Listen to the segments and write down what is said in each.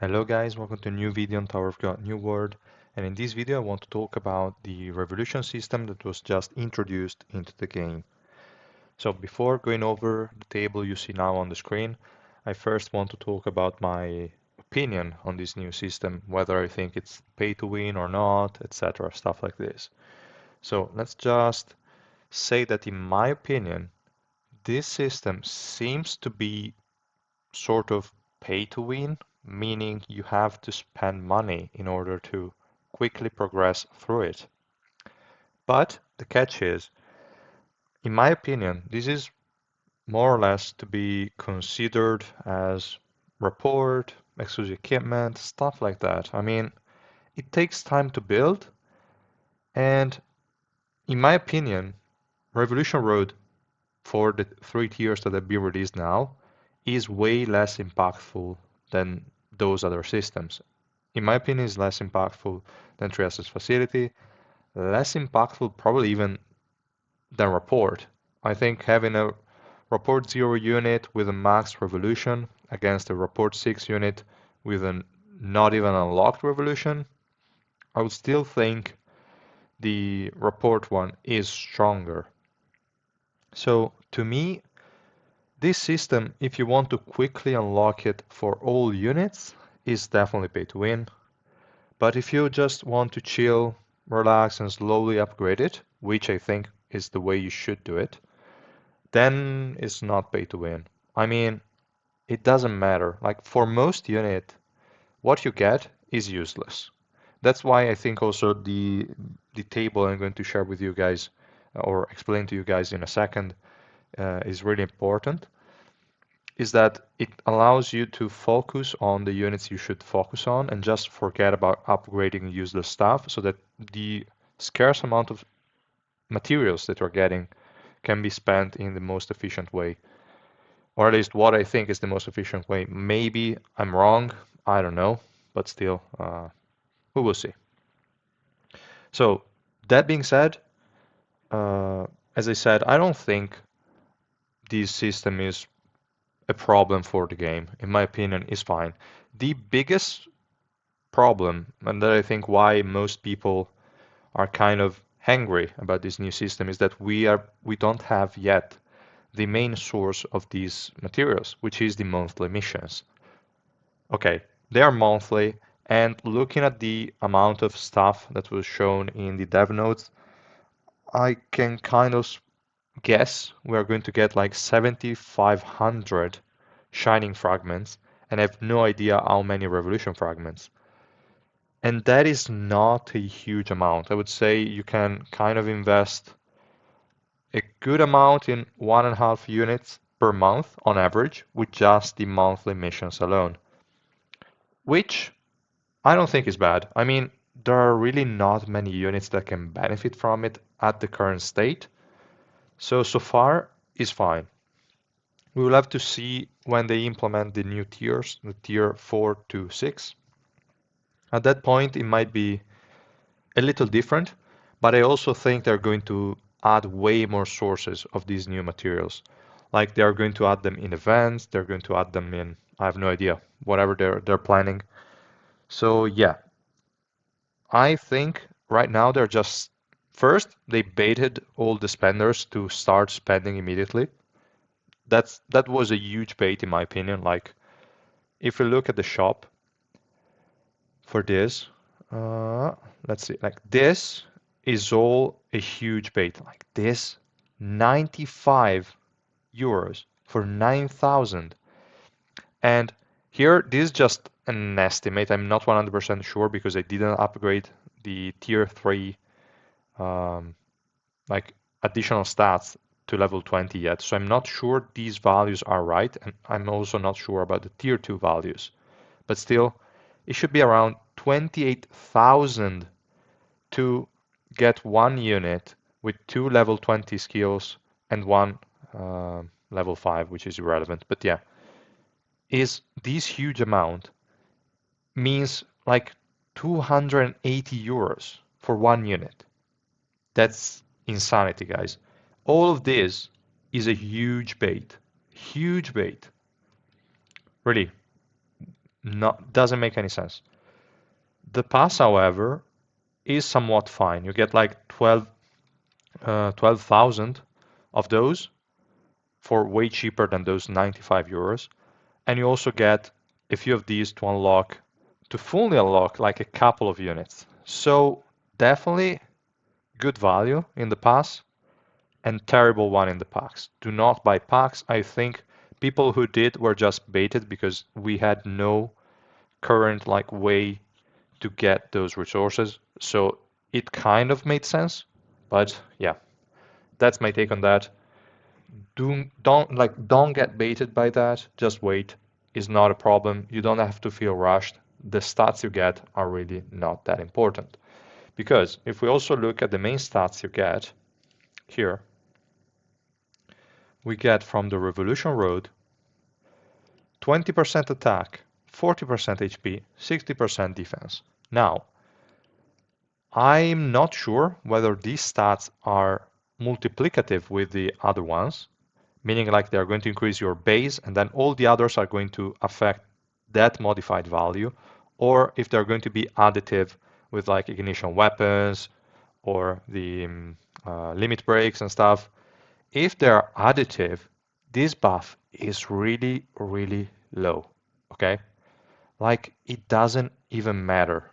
Hello guys, welcome to a new video on Tower of God New World, and in this video I want to talk about the revolution system that was just introduced into the game. So before going over the table you see now on the screen, I first want to talk about my opinion on this new system, whether I think it's pay to win or not, etc. Stuff like this. So let's just say that in my opinion, this system seems to be sort of pay to win, meaning you have to spend money in order to quickly progress through it. But the catch is, in my opinion, this is more or less to be considered as report, exclusive equipment, stuff like that. I mean, it takes time to build, and in my opinion, Revolution Road for the 3 tiers that have been released now is way less impactful than those other systems. In my opinion, is less impactful than Trieste's facility, less impactful probably even than Rapport. I think having a Rapport 0 unit with a max revolution against a Rapport 6 unit with a not even unlocked revolution, I would still think the Rapport one is stronger. So to me, this system, if you want to quickly unlock it for all units, is definitely pay to win. But if you just want to chill, relax, and slowly upgrade it, which I think is the way you should do it, then it's not pay to win. I mean, it doesn't matter. Like for most unit, what you get is useless. That's why I think also the table I'm going to share with you guys or explain to you guys in a second is really important. Is that it allows you to focus on the units you should focus on and just forget about upgrading useless stuff so that the scarce amount of materials that you're getting can be spent in the most efficient way. Or at least what I think is the most efficient way. Maybe I'm wrong, I don't know, but still, we will see. So, that being said, as I said, I don't think this system is a problem for the game. In my opinion, is fine. The biggest problem, and that I think why most people are kind of angry about this new system, is that we don't have yet the main source of these materials, which is the monthly missions. Okay, they are monthly, and looking at the amount of stuff that was shown in the dev notes, I can kind of guess we're going to get like 7,500 shining fragments, and I have no idea how many revolution fragments. And that is not a huge amount. I would say you can kind of invest a good amount in 1.5 units per month on average with just the monthly missions alone, which I don't think is bad. I mean, there are really not many units that can benefit from it at the current state. So far is fine. We will have to see when they implement the new tiers, the tier 4 to 6. At that point, it might be a little different, but I also think they're going to add way more sources of these new materials. Like they're going to add them in events, they're going to add them in, I have no idea, whatever they're planning. So yeah, I think right now they're just first they baited all the spenders to start spending immediately. That was a huge bait in my opinion. Like if you look at the shop for this, uh, let's see, like this is all a huge bait. Like this, 95 euros for 9,000. And here, this is just an estimate. I'm not 100% sure because I didn't upgrade the tier 3 like additional stats to level 20 yet. So I'm not sure these values are right. And I'm also not sure about the tier 2 values. But still, it should be around 28,000 to get one unit with 2 level 20 skills and one level 5, which is irrelevant. But yeah, is this huge amount means like 280 euros for one unit. That's insanity, guys. All of this is a huge bait. Huge bait. Really. Doesn't make any sense. The pass, however, is somewhat fine. You get like 12,000 of those for way cheaper than those 95 euros. And you also get a few of these to fully unlock like a couple of units. So definitely good value in the pass and terrible one in the packs. Do not buy packs. I think people who did were just baited because we had no current like way to get those resources. So it kind of made sense. But yeah, that's my take on that. Don't get baited by that. Just wait. It's not a problem. You don't have to feel rushed. The stats you get are really not that important. Because if we also look at the main stats you get here, we get from the Revolution Road 20% attack, 40% HP, 60% defense. Now, I'm not sure whether these stats are multiplicative with the other ones, meaning like they're going to increase your base and then all the others are going to affect that modified value, or if they're going to be additive with like ignition weapons or the limit breaks and stuff. If they're additive, this buff is really, really low, okay? Like it doesn't even matter.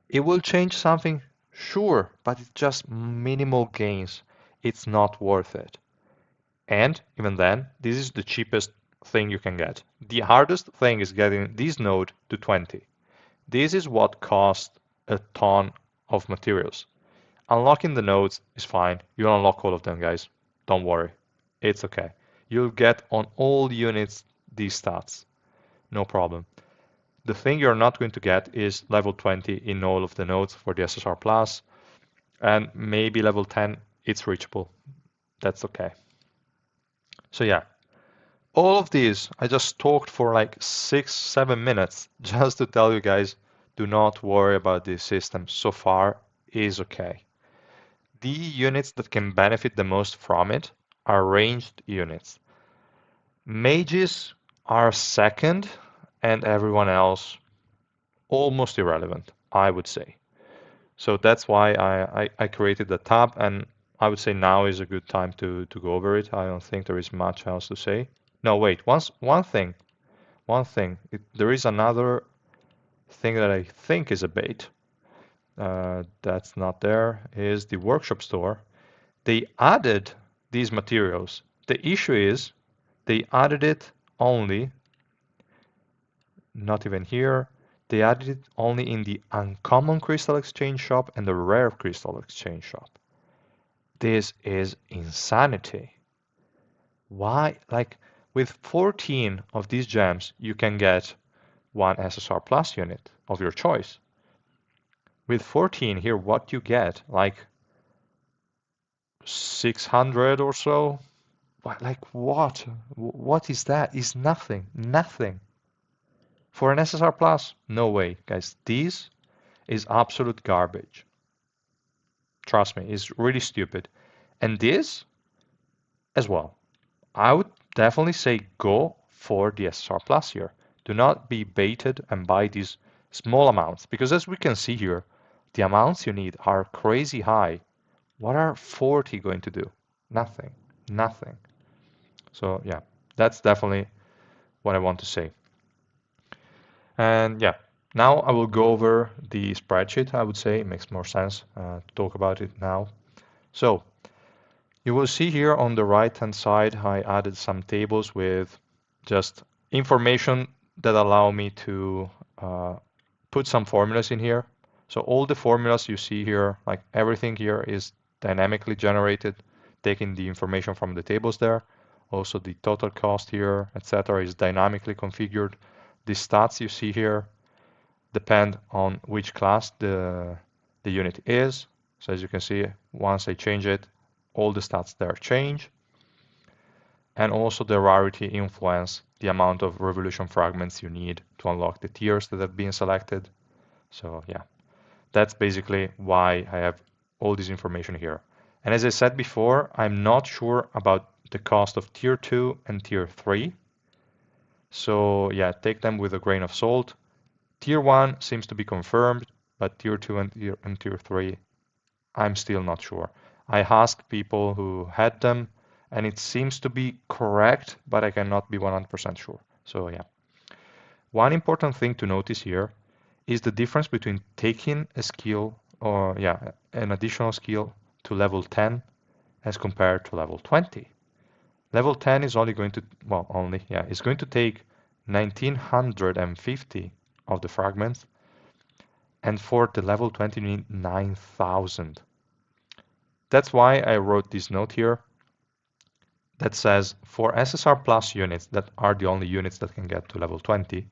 It will change something, sure, but it's just minimal gains. It's not worth it. And even then, this is the cheapest thing you can get. The hardest thing is getting this node to 20. This is what costs a ton of materials. Unlocking the nodes is fine. You'll unlock all of them, guys. Don't worry. It's okay. You'll get on all units these stats. No problem. The thing you're not going to get is level 20 in all of the nodes for the SSR Plus, and maybe level 10, it's reachable. That's okay. So yeah, all of these, I just talked for like 6-7 minutes just to tell you guys, do not worry about this system. So far is okay. The units that can benefit the most from it are ranged units. Mages are second, and everyone else almost irrelevant, I would say. So that's why I created the tab, and I would say now is a good time to go over it. I don't think there is much else to say. No, wait, one thing. There is another thing that I think is a bait. That's not there, is the workshop store. They added these materials. The issue is they added it only, not even here, they added it only in the uncommon crystal exchange shop and the rare crystal exchange shop. This is insanity. Why? Like with 14 of these gems, you can get one SSR Plus unit of your choice. With 14 here, what you get, like 600 or so? Like what? What is that? Is nothing. Nothing. For an SSR Plus? No way, guys. This is absolute garbage. Trust me, it's really stupid. And this as well. I would definitely say go for the SSR Plus here. Do not be baited and buy these small amounts, because as we can see here, the amounts you need are crazy high. What are 40 going to do? Nothing. Nothing. So yeah, that's definitely what I want to say. And yeah, now I will go over the spreadsheet. I would say it makes more sense to talk about it now. So you will see here on the right-hand side, I added some tables with just information that allow me to put some formulas in here. So all the formulas you see here, like everything here is dynamically generated, taking the information from the tables there. Also the total cost here, etc., is dynamically configured. The stats you see here depend on which class the unit is. So as you can see, once I change it, all the stats there change. And also the rarity influence the amount of revolution fragments you need to unlock the tiers that have been selected. So yeah, that's basically why I have all this information here. And as I said before, I'm not sure about the cost of tier 2 and tier 3. So yeah, take them with a grain of salt. Tier 1 seems to be confirmed, but Tier 2 and Tier 3, I'm still not sure. I asked people who had them, and it seems to be correct, but I cannot be 100% sure. So yeah. One important thing to notice here is the difference between taking a skill or yeah, an additional skill to level 10 as compared to level 20. Level 10 is only going to, well, only, yeah, it's going to take 1950 of the fragments, and for the level 20 you need 9000. That's why I wrote this note here that says for SSR plus units that are the only units that can get to level 20,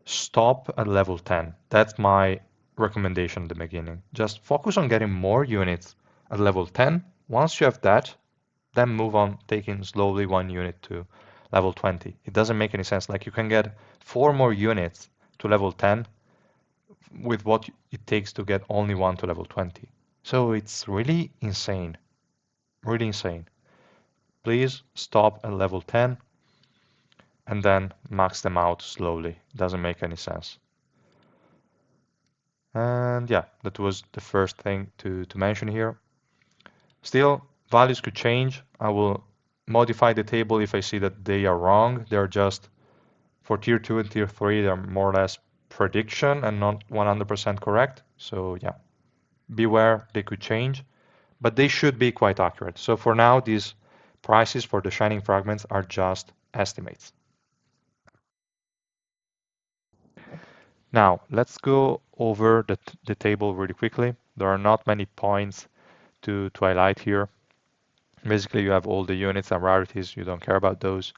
stop at level 10. That's my recommendation at the beginning. Just focus on getting more units at level 10. Once you have that, then move on taking slowly one unit to level 20. It doesn't make any sense. Like you can get 4 more units to level 10 with what it takes to get only one to level 20. So it's really insane. Really insane. Please stop at level 10 and then max them out slowly. Doesn't make any sense. And yeah, that was the first thing to mention here. Still, values could change. I will modify the table if I see that they are wrong. They're just, for tier 2 and tier 3, they're more or less prediction and not 100% correct. So yeah, beware, they could change, but they should be quite accurate. So for now, these prices for the shining fragments are just estimates. Now, let's go over the table really quickly. There are not many points to highlight here. Basically, you have all the units and rarities. You don't care about those.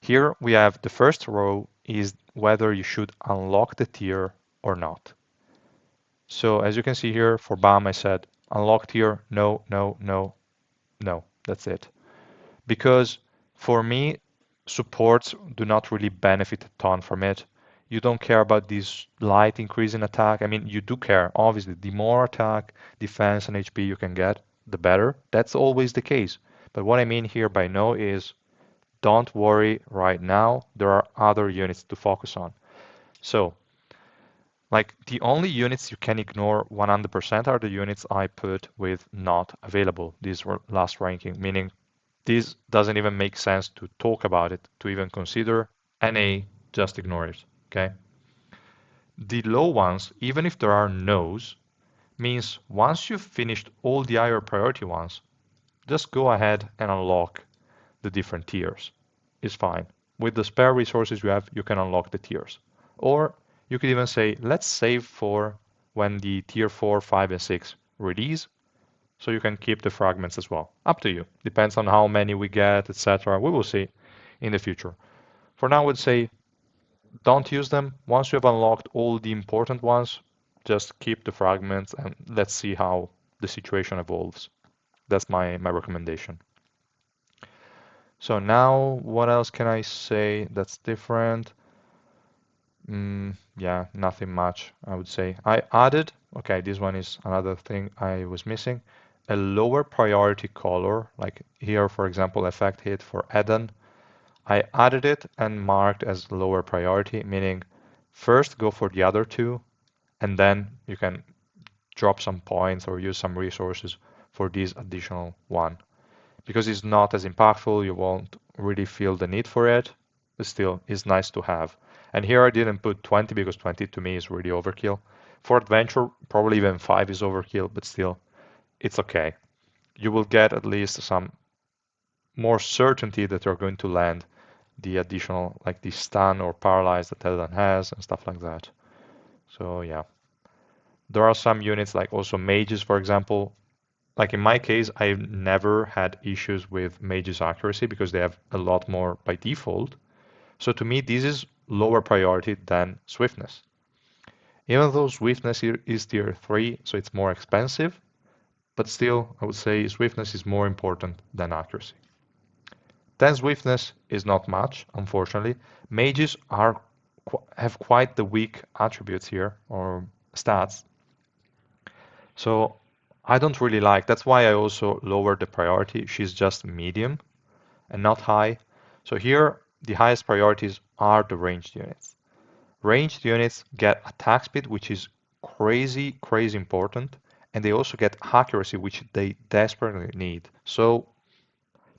Here we have the first row is whether you should unlock the tier or not. So as you can see here, for BAM, I said unlock tier, no, no, no, no. That's it. Because for me, supports do not really benefit a ton from it. You don't care about this light increase in attack. I mean, you do care. Obviously, the more attack, defense, and HP you can get, the better. That's always the case. But what I mean here by no is don't worry right now. There are other units to focus on. So, like the only units you can ignore 100% are the units I put with not available. These were last ranking, meaning this doesn't even make sense to talk about it, to even consider. NA, just ignore it, okay? The low ones, even if there are no's, means once you've finished all the higher priority ones, just go ahead and unlock the different tiers. It's fine. With the spare resources you have, you can unlock the tiers. Or you could even say, let's save for when the tier 4, 5, and 6 release, so you can keep the fragments as well. Up to you. Depends on how many we get, etc. We will see in the future. For now, I would say don't use them. Once you have unlocked all the important ones, just keep the fragments and let's see how the situation evolves. That's my recommendation. So now, what else can I say that's different? Yeah, nothing much, I would say. I added, okay, this one is another thing I was missing, a lower priority color, like here, for example, effect hit for Eden. I added it and marked as lower priority, meaning first go for the other two, and then you can drop some points or use some resources for this additional one. Because it's not as impactful, you won't really feel the need for it, but still, it's nice to have. And here I didn't put 20 because 20 to me is really overkill. For adventure, probably even 5 is overkill, but still, it's okay. You will get at least some more certainty that you're going to land the additional, like the stun or paralyze that Teledon has and stuff like that. So yeah. There are some units like also mages, for example. Like in my case, I've never had issues with mage's accuracy because they have a lot more by default. So to me, this is lower priority than swiftness. Even though swiftness is tier 3, so it's more expensive, but still, I would say swiftness is more important than accuracy. Then swiftness is not much, unfortunately. Mages have quite the weak attributes here, or stats. So I don't really like, that's why I also lowered the priority. She's just medium and not high. So here the highest priorities are the ranged units. Ranged units get attack speed, which is crazy, crazy important, and they also get accuracy, which they desperately need. So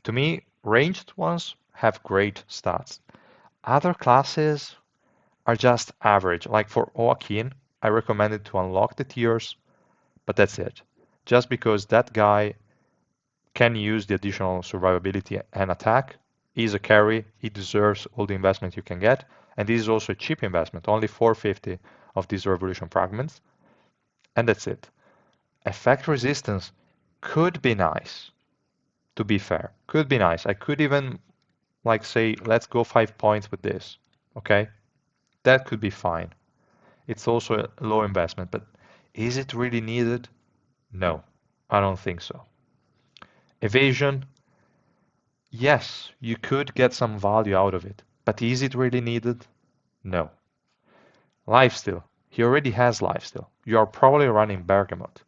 to me, ranged ones have great stats. Other classes are just average. Like for Joaquin, I recommended to unlock the tiers, but that's it. Just because that guy can use the additional survivability and attack, he's a carry, he deserves all the investment you can get, and this is also a cheap investment, only 450 of these revolution fragments, and that's it. Effect resistance could be nice, to be fair. Could be nice. I could even like say, let's go 5 points with this. Okay? That could be fine. It's also a low investment, but is it really needed? No, I don't think so. Evasion, yes, you could get some value out of it, but is it really needed? No. Lifesteal, he already has lifesteal. You are probably running Bergamot.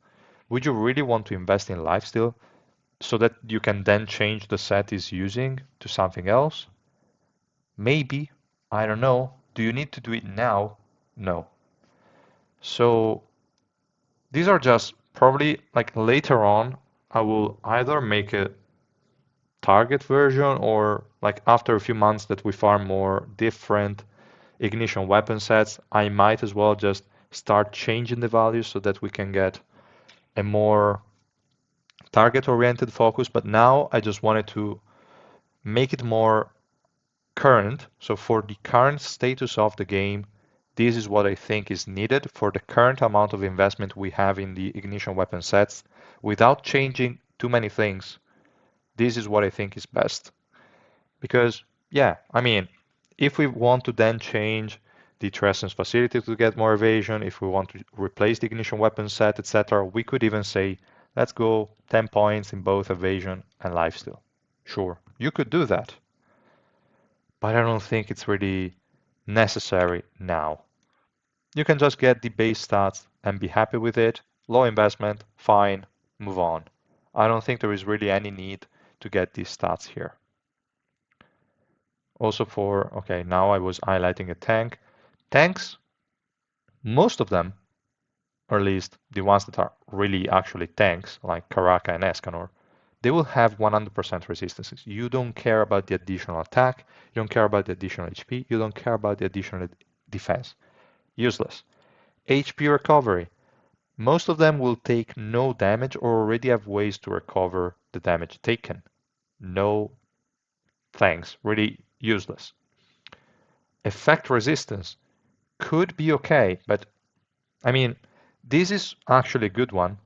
Would you really want to invest in lifesteal so that you can then change the set he's using to something else? Maybe. I don't know. Do you need to do it now? No. So these are just probably like later on, I will either make a target version or like after a few months that we farm more different ignition weapon sets, I might as well just start changing the values so that we can get a more target oriented focus. But now I just wanted to make it more current. So for the current status of the game, this is what I think is needed for the current amount of investment we have in the ignition weapon sets without changing too many things. This is what I think is best. Because, yeah, I mean, if we want to then change the Trescent's facility to get more evasion, if we want to replace the ignition weapon set, etc., we could even say, let's go 10 points in both evasion and lifesteal. Sure, you could do that, but I don't think it's really necessary now. You can just get the base stats and be happy with it. Low investment, fine, move on. I don't think there is really any need to get these stats here. Also for, okay, now I was highlighting a tank. Tanks, most of them, or at least the ones that are really actually tanks, like Karaka and Escanor, they will have 100% resistances. You don't care about the additional attack, you don't care about the additional HP, you don't care about the additional defense. Useless. HP recovery. Most of them will take no damage or already have ways to recover the damage taken. No thanks, really useless. Effect resistance could be okay, but I mean, this is actually a good one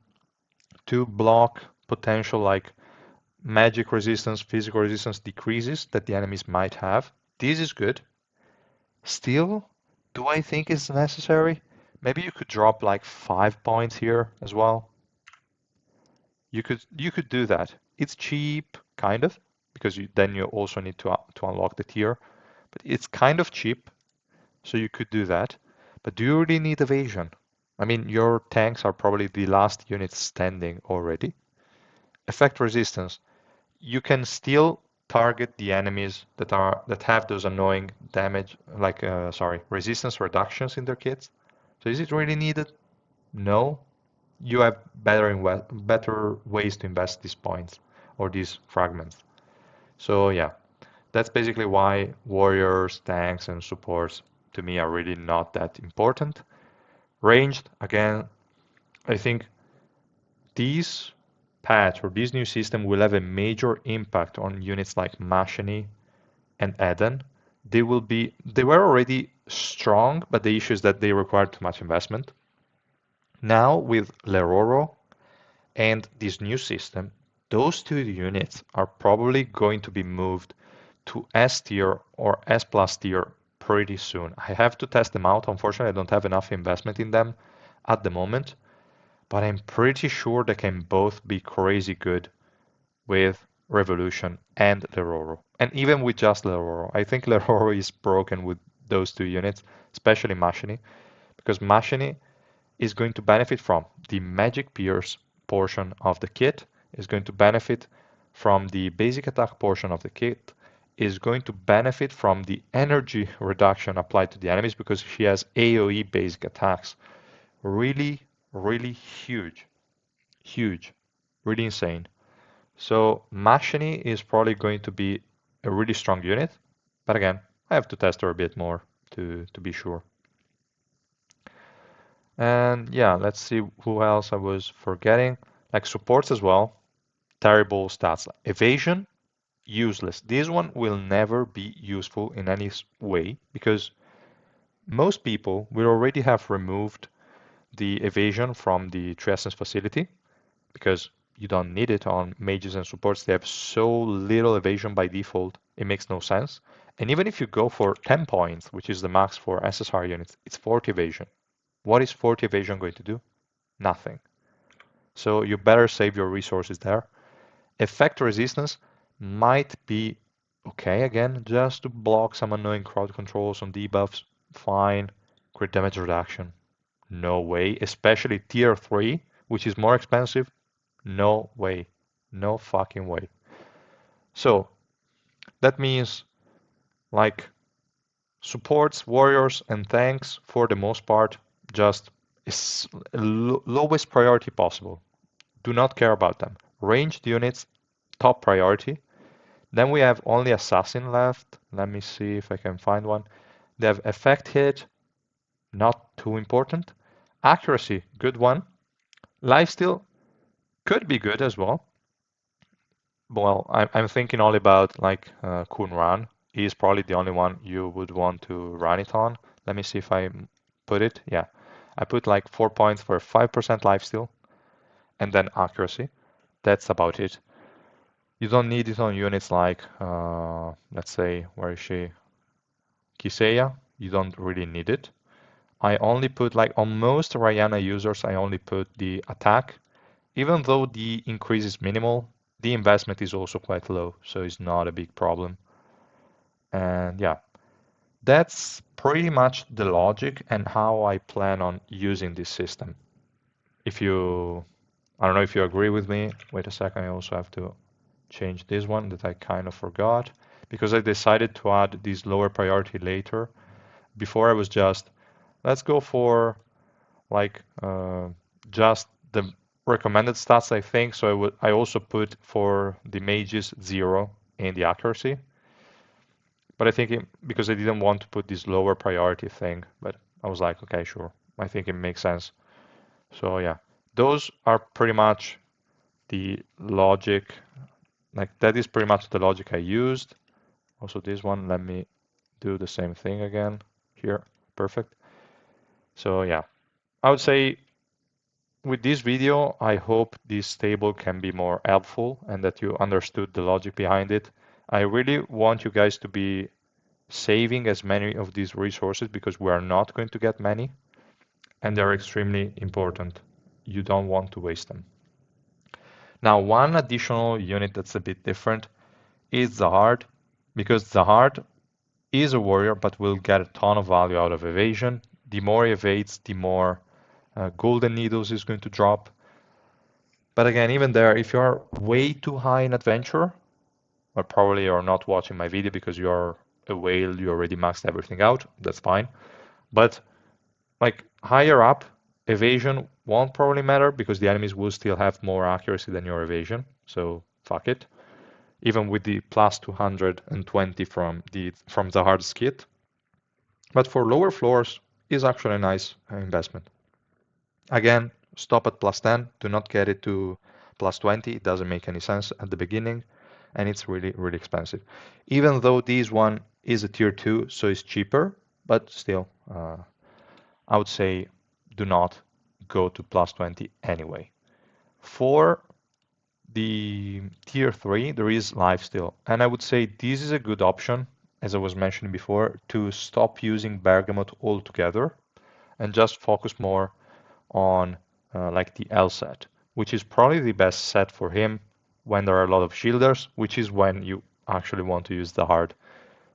to block potential like magic resistance, physical resistance decreases that the enemies might have. This is good. Still, do I think it's necessary? Maybe you could drop like 5 points here as well. You could do that. It's cheap, kind of, because then you also need to unlock the tier. But it's kind of cheap, so you could do that. But do you really need evasion? I mean, your tanks are probably the last units standing already. Effect resistance. You can still target the enemies that have those annoying damage, like resistance reductions in their kits. So is it really needed? No. You have better ways to invest these points or these fragments. So yeah, that's basically why warriors, tanks, and supports to me are really not that important. Ranged, again, I think these patch or this new system will have a major impact on units like Machiny and Eden. They were already strong, but the issue is that they required too much investment. Now with Leroro and this new system, those two units are probably going to be moved to S tier or S plus tier pretty soon. I have to test them out. Unfortunately, I don't have enough investment in them at the moment, but I'm pretty sure they can both be crazy good with Revolution and Leroro. And even with just Leroro. I think Leroro is broken with those two units, especially Machiny, because Machiny is going to benefit from the Magic Pierce portion of the kit, is going to benefit from the basic attack portion of the kit, is going to benefit from the energy reduction applied to the enemies because she has AoE basic attacks. Really, really huge. Huge. Really insane. So Machiny is probably going to be a really strong unit. But again, I have to test her a bit more to be sure. And yeah, let's see who else I was forgetting. Like supports as well. Terrible stats. Evasion, useless. This one will never be useful in any way because most people will already have removed the evasion from the Triessence facility because you don't need it on mages and supports. They have so little evasion by default, it makes no sense. And even if you go for 10 points, which is the max for SSR units, it's 40 evasion. What is 40 evasion going to do? Nothing. So you better save your resources there. Effect resistance might be okay again, just to block some annoying crowd controls on debuffs. Fine. Crit damage reduction. No way. Especially tier 3, which is more expensive. No way. No fucking way. So that means like supports, warriors, and tanks for the most part just is lowest priority possible. Do not care about them. Ranged units, top priority. Then we have only assassin left. Let me see if I can find one. They have effect hit, not too important. Accuracy, good one. Lifesteal could be good as well. Well, I'm thinking only about like Kunran. He's probably the only one you would want to run it on. Let me see if I put it. Yeah, I put like 4 points for 5% lifesteal and then accuracy. That's about it. You don't need it on units like, let's say, where is she? Kiseiya. You don't really need it. I only put like on most Ryana users, I only put the attack. Even though the increase is minimal, the investment is also quite low, so it's not a big problem. And yeah, that's pretty much the logic and how I plan on using this system. If you, I don't know if you agree with me. Wait a second, I also have to change this one that I kind of forgot because I decided to add this lower priority later. Before I was just, let's go for like just the recommended stats, I think. So I also put for the mages 0 in the accuracy. But I think because I didn't want to put this lower priority thing, but I was like, okay, sure. I think it makes sense. So yeah, those are pretty much the logic. Like that is pretty much the logic I used. Also this one, let me do the same thing again here. Perfect. So yeah, I would say with this video, I hope this table can be more helpful and that you understood the logic behind it. I really want you guys to be saving as many of these resources because we are not going to get many and they're extremely important. You don't want to waste them. Now, one additional unit that's a bit different is Zahard because Zahard is a warrior but will get a ton of value out of evasion. The more he evades, the more golden needles is going to drop. But again, even there, if you are way too high in adventure, or probably you're not watching my video because you're a whale, you already maxed everything out, that's fine. But like higher up, evasion won't probably matter because the enemies will still have more accuracy than your evasion. So fuck it. Even with the plus 220 from the hard skit. But for lower floors is actually a nice investment. Again, stop at plus 10. Do not get it to plus 20. It doesn't make any sense at the beginning. And it's really, really expensive. Even though this one is a tier 2, so it's cheaper, but still, I would say do not go to plus 20 anyway. For the tier 3, there is lifesteal. And I would say this is a good option, as I was mentioning before, to stop using Bergamot altogether and just focus more on like the L set, which is probably the best set for him when there are a lot of shielders, which is when you actually want to use the hard.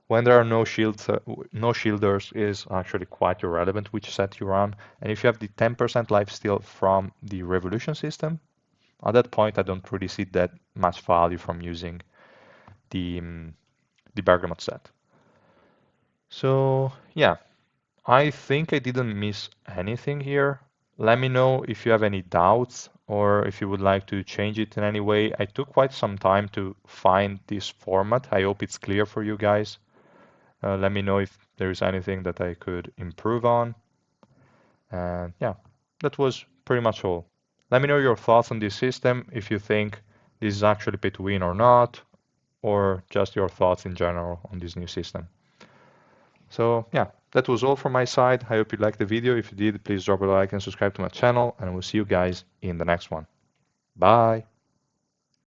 When there are no shields, no shielders is actually quite irrelevant which set you run. And if you have the 10% lifesteal from the revolution system, at that point I don't really see that much value from using the the bergamot set. So yeah, I think I didn't miss anything here. Let me know if you have any doubts or if you would like to change it in any way. I took quite some time to find this format. I hope it's clear for you guys. Let me know if there is anything that I could improve on. And yeah, that was pretty much all. Let me know your thoughts on this system, if you think this is actually pay to win or not, or just your thoughts in general on this new system. So yeah, that was all from my side. I hope you liked the video. If you did, please drop a like and subscribe to my channel, and we'll see you guys in the next one. Bye.